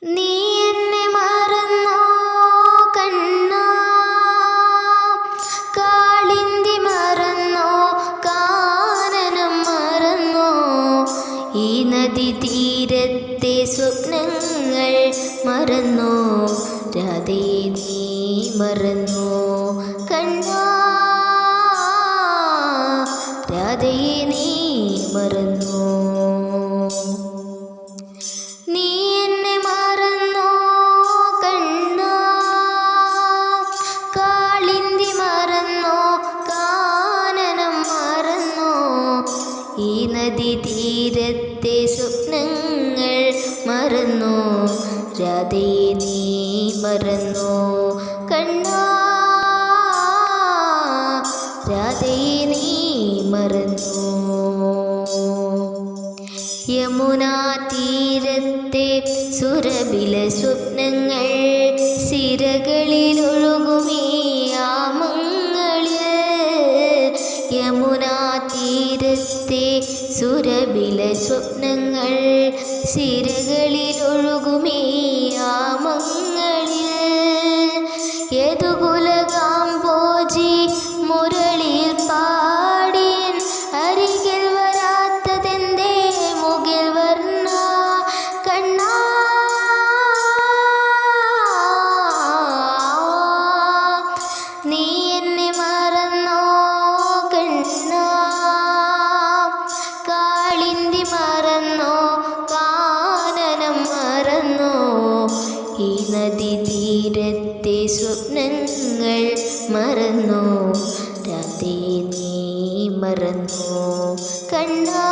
നീ എന്നെ മറന്നോ കണ്ണാ, കാളിന്തി മറന്നോ, കാനനം മറന്നോ, ഈ നദി തീരത്തെ സ്വപ്നങ്ങൾ മറന്നോ, രാധേ നീ മറന്നോ കണ്ണാ, രാധേ നീ മറന്നോ. നീ എന്നെ മറന്നോ കണ്ണാ, കാളിന്തി മറന്നോ, കാനനം മറന്നോ, ഈ നദി തീരത്തെ സ്വപ്നങ്ങൾ മറന്നോ, രാധേ നീ മറന്നോ കണ്ണാ, രാധേ നീ മറന്നോ. യമുനാ തീരത്തെ സുരഭില സ്വപ്നങ്ങൾ സിരകളിലൊഴുകുമീ യാമങ്ങളിൽ, യമുനാ തീരത്തെ സുരഭില സ്വപ്നങ്ങൾ സിരകളിലൊഴുകുമീ യാമങ്ങളിൽ, യദുകുലകാംബോജി മുരളിയിൽ പാടിയൻ അരികിൽ വരാത്തതെന്തേ മുകിൽ വർണ്ണ കണ്ണാ, നീ എന്നെ മറന്നോ കണ്ണാ, കാളിന്തി മറന്നോ, കാനനം മറന്നോ, ഈ നദി തീരത്തെ സ്വപ്നങ്ങൾ മറന്നോ, രാധേ നീ മറന്നോ കണ്ണാ.